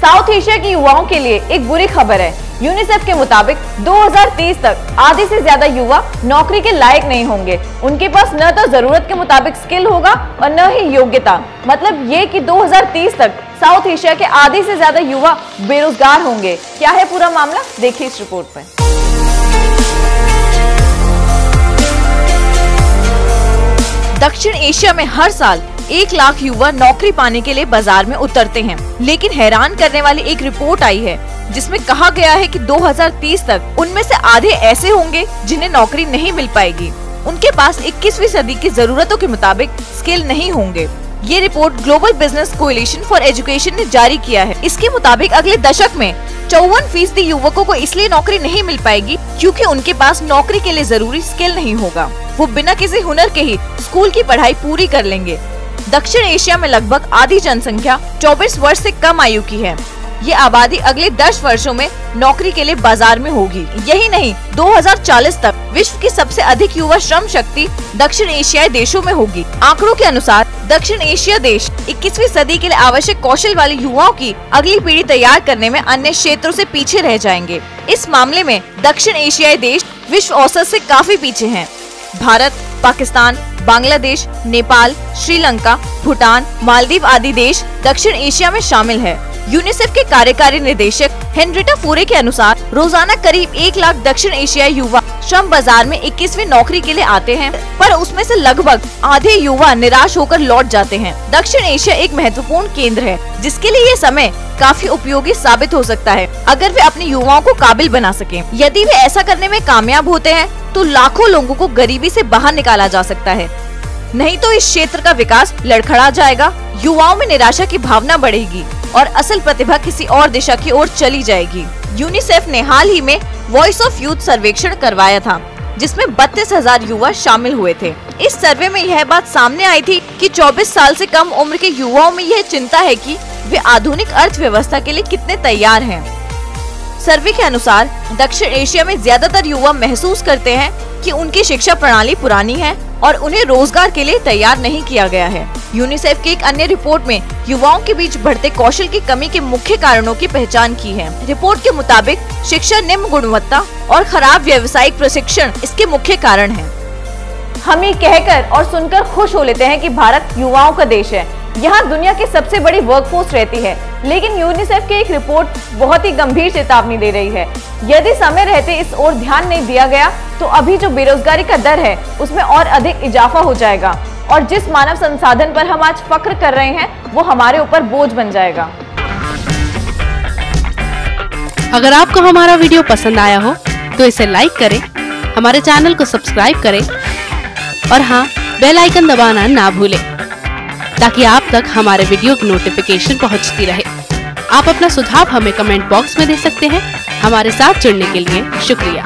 South Asia के युवाओं के लिए एक बुरी खबर है। यूनिसेफ के मुताबिक 2030 तक आधे से ज्यादा युवा नौकरी के लायक नहीं होंगे। उनके पास न तो जरूरत के मुताबिक स्किल होगा और न ही योग्यता। मतलब ये कि 2030 तक साउथ एशिया के आधे से ज्यादा युवा बेरोजगार होंगे। क्या है पूरा मामला, देखिए इस रिपोर्ट में। दक्षिण एशिया में हर साल 1 लाख युवा नौकरी पाने के लिए बाजार में उतरते हैं, लेकिन हैरान करने वाली एक रिपोर्ट आई है जिसमें कहा गया है कि 2030 तक उनमें से आधे ऐसे होंगे जिन्हें नौकरी नहीं मिल पाएगी। उनके पास 21वीं सदी की जरूरतों के मुताबिक स्किल नहीं होंगे। ये report global business coalition for education ने जारी किया है। इसके मुताबिक अगले दशक में 54% युवकों को इसलिए नौकरी नहीं मिल पाएगी क्योंकि उनके पास नौकरी के लिए जरूरी स्किल नहीं होगा। वो बिना किसी हुनर के ही स्कूल की पढ़ाई पूरी कर लेंगे। दक्षिण एशिया में लगभग आधी जनसंख्या 24 वर्ष से कम आयु की है। ये आबादी अगले 10 वर्षों में नौकरी के लिए बाजार में होगी। यही नहीं, 2040 तक विश्व की सबसे अधिक युवा श्रम शक्ति दक्षिण एशियाई देशों में होगी। आंकड़ों के अनुसार दक्षिण एशिया देश 21वीं सदी के लिए आवश्यक कौशल वाले युवाओं की अगली पीढ़ी तैयार करने में अन्य क्षेत्रों से पीछे रह जाएंगे। इस मामले में दक्षिण एशियाई देश विश्व औसत से काफी पीछे हैं। भारत, पाकिस्तान, बांग्लादेश, नेपाल, श्रीलंका, भूटान, मालदीव आदि देश दक्षिण एशिया में शामिल है। यूनिसेफ के कार्यकारी निदेशक हेनरिटा फूरे के अनुसार रोजाना करीब 1 लाख दक्षिण एशियाई युवा श्रम बाजार में 21वीं नौकरी के लिए आते हैं, पर उसमें से लगभग आधे युवा निराश होकर लौट जाते हैं। दक्षिण एशिया एक महत्वपूर्ण केंद्र है जिसके लिए ये समय काफी उपयोगी साबित हो सकता है अगर वे अपने युवाओं को काबिल बना सकें। यदि वे ऐसा करने में कामयाब होते हैं तो लाखों लोगों को गरीबी से बाहर निकाला जा सकता है। नहीं तो इस क्षेत्र का विकास लड़खड़ा जाएगा, युवाओं में निराशा की भावना बढ़ेगी और असल प्रतिभा किसी और दिशा की ओर चली जाएगी। यूनिसेफ ने हाल ही में वॉइस ऑफ यूथ सर्वेक्षण करवाया था जिसमें 32,000 युवा शामिल हुए थे। इस सर्वे में यह बात सामने आई थी कि 24 साल से कम उम्र के युवाओं में यह चिंता है कि वे आधुनिक अर्थव्यवस्था के लिए कितने तैयार हैं। सर्वे के अनुसार दक्षिण एशिया में ज्यादातर युवा महसूस करते हैं कि उनकी शिक्षा प्रणाली पुरानी है और उन्हें रोजगार के लिए तैयार नहीं किया गया है। यूनिसेफ की एक अन्य रिपोर्ट में युवाओं के बीच बढ़ते कौशल की कमी के मुख्य कारणों की पहचान की है। रिपोर्ट के मुताबिक शिक्षा निम्न गुणवत्ता और खराब व्यावसायिक प्रशिक्षण इसके मुख्य कारण हैं। हम ये कहकर और सुनकर खुश हो लेते हैं कि भारत युवाओं का देश है। यहाँ दुनिया की सबसे बड़ी वर्कफोर्स रहती है, लेकिन यूनिसेफ की एक रिपोर्ट बहुत ही गंभीर चेतावनी दे रही है। यदि समय रहते इस ओर ध्यान नहीं दिया गया तो अभी जो बेरोजगारी का दर है उसमें और अधिक इजाफा हो जाएगा और जिस मानव संसाधन पर हम आज फख्र कर रहे हैं वो हमारे ऊपर बोझ बन जाएगा। अगर आपको हमारा वीडियो पसंद आया हो तो इसे लाइक करें, हमारे चैनल को सब्सक्राइब करें और हाँ, बेल आइकन दबाना ना भूलें ताकि आप तक हमारे वीडियो की नोटिफिकेशन पहुंचती रहे। आप अपना सुझाव हमें कमेंट बॉक्स में दे सकते हैं। हमारे साथ जुड़ने के लिए शुक्रिया।